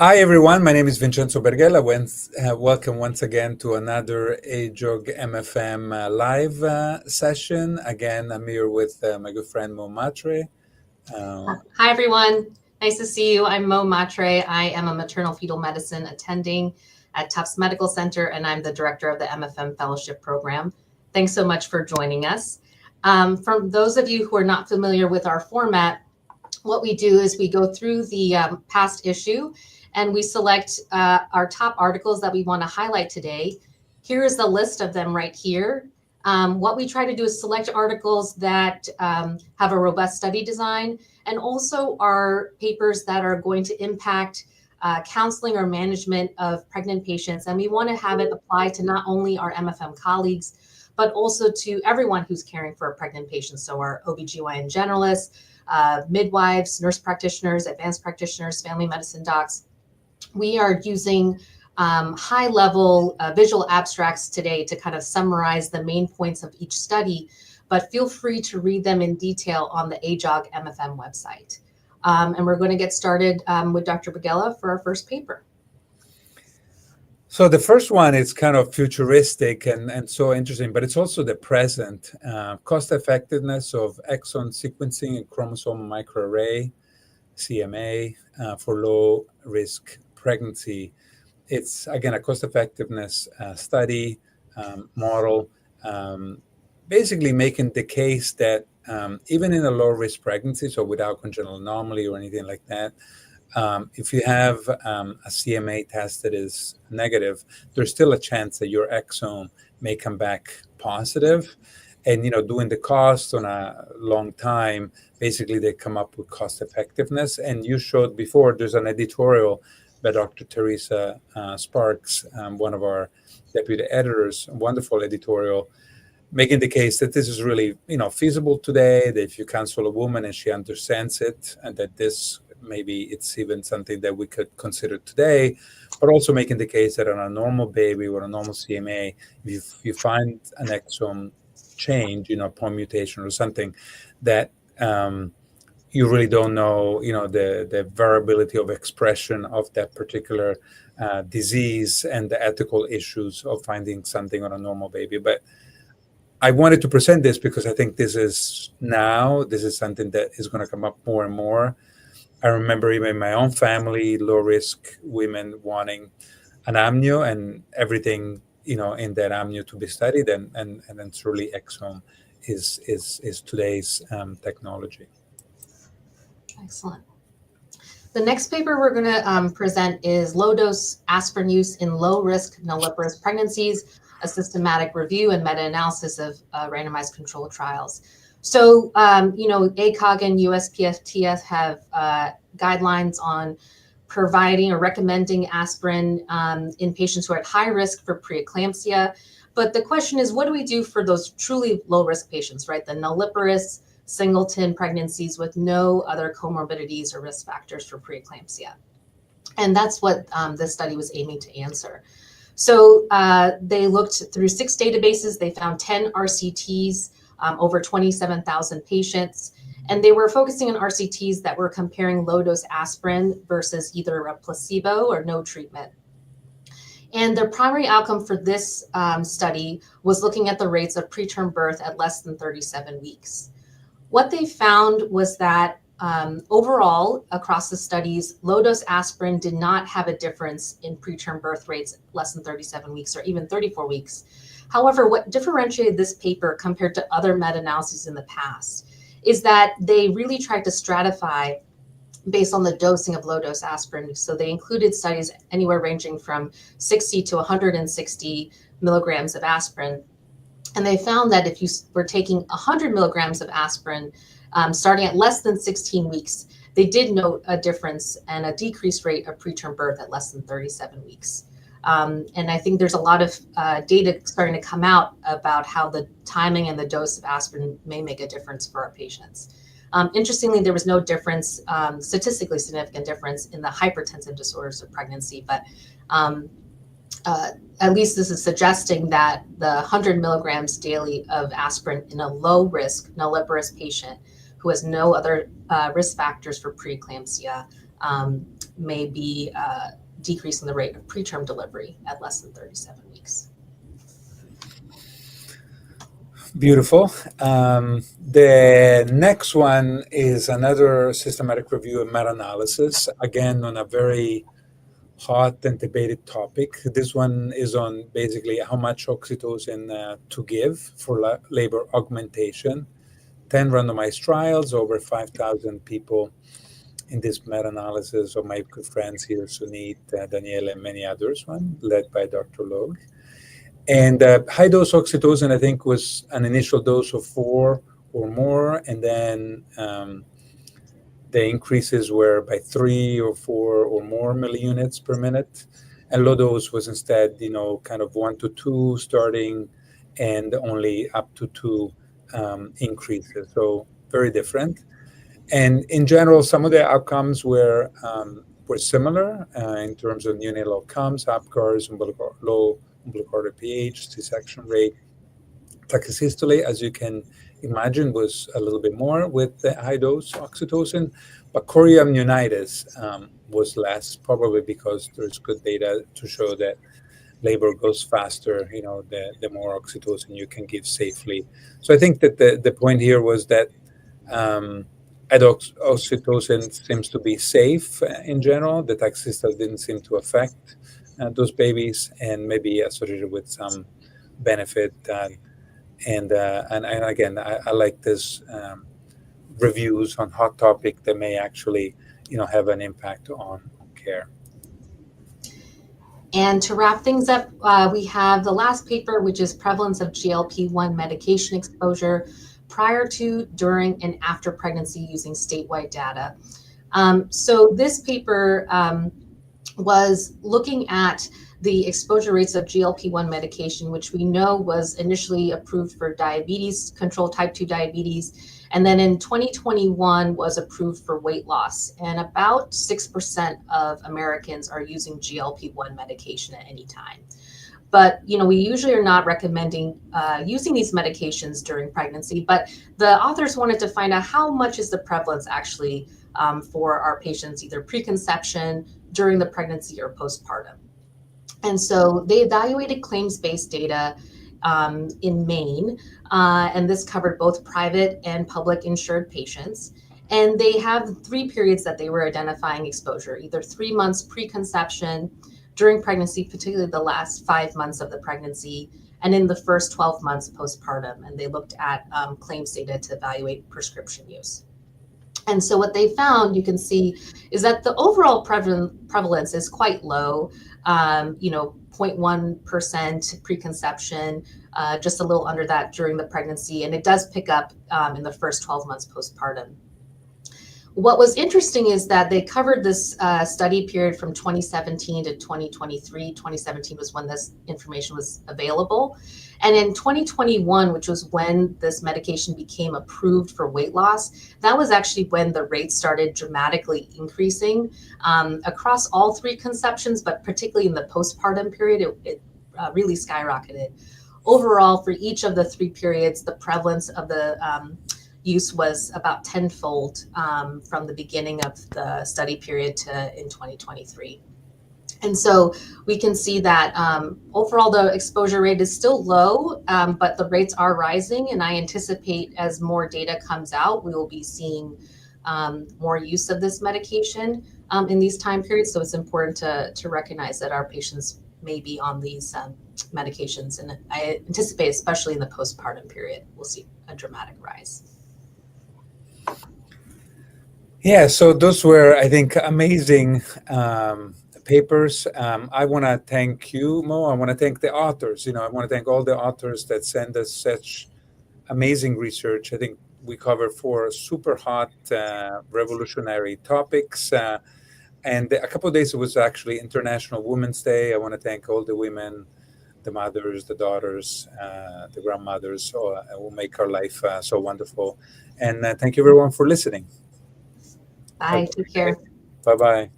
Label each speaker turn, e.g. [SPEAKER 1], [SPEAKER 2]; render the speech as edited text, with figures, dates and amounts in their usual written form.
[SPEAKER 1] Hi everyone, my name is Vincenzo Berghella. Welcome once again to another AJOG MFM live session. Again, I'm here with my good friend Mhatre.
[SPEAKER 2] Hi everyone, nice to see you. I'm Mhatre. I am a maternal fetal medicine attending at Tufts Medical Center, and I'm the director of the MFM Fellowship Program. Thanks so much for joining us. For those of you who are not familiar with our format, what we do is we go through the past issue and we select our top articles that we want to highlight today. Here is the list of them right here. What we try to do is select articles that have a robust study design and also are papers that are going to impact counseling or management of pregnant patients. And we want to have it apply to not only our MFM colleagues, but also to everyone who's caring for a pregnant patient. So our OBGYN generalists, midwives, nurse practitioners, advanced practitioners, family medicine docs. We are using high-level visual abstracts today to kind of summarize the main points of each study, but feel free to read them in detail on the AJOG MFM website. And we're going to get started with Dr. Berghella for our first paper.
[SPEAKER 1] So the first one is kind of futuristic and so interesting, but it's also the present. Cost effectiveness of exon sequencing and chromosome microarray, CMA, for low-risk pregnancy. It's, again, a cost-effectiveness study model, basically making the case that even in a low-risk pregnancy, so without congenital anomaly or anything like that, if you have a CMA test that is negative, there's still a chance that your exome may come back positive. And, doing the cost on a long time, basically they come up with cost effectiveness. And you showed before, there's an editorial by Dr. Teresa Sparks, one of our deputy editors, a wonderful editorial, making the case that this is really, feasible today, that if you counsel a woman and she understands it, and that this, maybe it's even something that we could consider today, but also making the case that on a normal baby or a normal CMA, if you find an exome change, upon mutation or something, that you really don't know, the variability of expression of that particular disease and the ethical issues of finding something on a normal baby. But I wanted to present this because I think this is something that is going to come up more and more. I remember even in my own family, low-risk women wanting an amnio and everything, in that amnio to be studied, and then truly exome is today's technology.
[SPEAKER 2] Excellent. The next paper we're going to present is low-dose aspirin use in low-risk nulliparous pregnancies, a systematic review and meta-analysis of randomized controlled trials. So, ACOG and USPSTF have guidelines on providing or recommending aspirin in patients who are at high risk for preeclampsia. But the question is, what do we do for those truly low-risk patients, right? The nulliparous singleton pregnancies with no other comorbidities or risk factors for preeclampsia. And that's what this study was aiming to answer. So they looked through 6 databases. They found 10 RCTs, over 27,000 patients. And they were focusing on RCTs that were comparing low-dose aspirin versus either a placebo or no treatment. And the primary outcome for this study was looking at the rates of preterm birth at less than 37 weeks. What they found was that overall, across the studies, low-dose aspirin did not have a difference in preterm birth rates less than 37 weeks or even 34 weeks. However, what differentiated this paper compared to other meta-analyses in the past is that they really tried to stratify based on the dosing of low-dose aspirin. So they included studies anywhere ranging from 60 to 160 milligrams of aspirin. And they found that if you were taking 100 milligrams of aspirin, starting at less than 16 weeks, they did note a difference and a decreased rate of preterm birth at less than 37 weeks. And I think there's a lot of data starting to come out about how the timing and the dose of aspirin may make a difference for our patients. Interestingly, there was no difference, statistically significant difference in the hypertensive disorders of pregnancy, but at least this is suggesting that the 100 milligrams daily of aspirin in a low-risk nulliparous patient who has no other risk factors for preeclampsia may be decreasing the rate of preterm delivery at less than 37 weeks.
[SPEAKER 1] Beautiful. The next one is another systematic review and meta-analysis, again on a very hot and debated topic. This one is on basically how much oxytocin to give for labor augmentation. 10 randomized trials, over 5,000 people in this meta-analysis of my good friends here, Sunit, Danielle, and many others, one led by Dr. Logue. And high-dose oxytocin, I think, was an initial dose of 4 or more, and then the increases were by 3 or 4 or more milliunits per minute. And low dose was instead, kind of 1 to 2 starting, and only up to 2 increases. So very different. And in general, some of the outcomes were similar in terms of neonatal outcomes, APGARs, low umbilical artery pH, C-section rate. Tachysystole, as you can imagine, was a little bit more with the high-dose oxytocin, but chorioamnionitis was less, probably because there's good data to show that labor goes faster, the more oxytocin you can give safely. So I think that the point here was that oxytocin seems to be safe in general. The tachysystole didn't seem to affect those babies, and maybe associated with some benefit. And again, I like this reviews on hot topic that may actually, have an impact on care.
[SPEAKER 2] And to wrap things up, we have the last paper, which is prevalence of GLP-1 medication exposure prior to, during, and after pregnancy using statewide data. So this paper was looking at the exposure rates of GLP-1 medication, which we know was initially approved for diabetes control, type 2 diabetes, and then in 2021 was approved for weight loss. And about 6% of Americans are using GLP-1 medication at any time. But, we usually are not recommending using these medications during pregnancy, but the authors wanted to find out how much is the prevalence actually for our patients, either preconception, during the pregnancy, or postpartum. And so they evaluated claims-based data in Maine, and this covered both private and public insured patients. And they have 3 periods that they were identifying exposure, either 3 months preconception, during pregnancy, particularly the last 5 months of the pregnancy, and in the first 12 months postpartum. And they looked at claims data to evaluate prescription use. And so what they found, you can see, is that the overall prevalence is quite low, 0.1% preconception, just a little under that during the pregnancy, and it does pick up in the first 12 months postpartum. What was interesting is that they covered this study period from 2017 to 2023. 2017 was when this information was available. And in 2021, which was when this medication became approved for weight loss, that was actually when the rates started dramatically increasing across all 3 conceptions, but particularly in the postpartum period, it really skyrocketed. Overall, for each of the 3 periods, the prevalence of the use was about tenfold from the beginning of the study period to in 2023. And so we can see that overall the exposure rate is still low, but the rates are rising. And I anticipate as more data comes out, we will be seeing more use of this medication in these time periods. So it's important to recognize that our patients may be on these medications. And I anticipate, especially in the postpartum period, we'll see a dramatic rise.
[SPEAKER 1] Yeah, so those were, I think, amazing papers. I want to thank you, Mo. I want to thank the authors. I want to thank all the authors that send us such amazing research. I think we covered 4 super hot, revolutionary topics. And a couple of days, it was actually International Women's Day. I want to thank all the women, the mothers, the daughters, the grandmothers, who make our life so wonderful. And thank you, everyone, for listening.
[SPEAKER 2] Bye. Take care.
[SPEAKER 1] Bye-bye.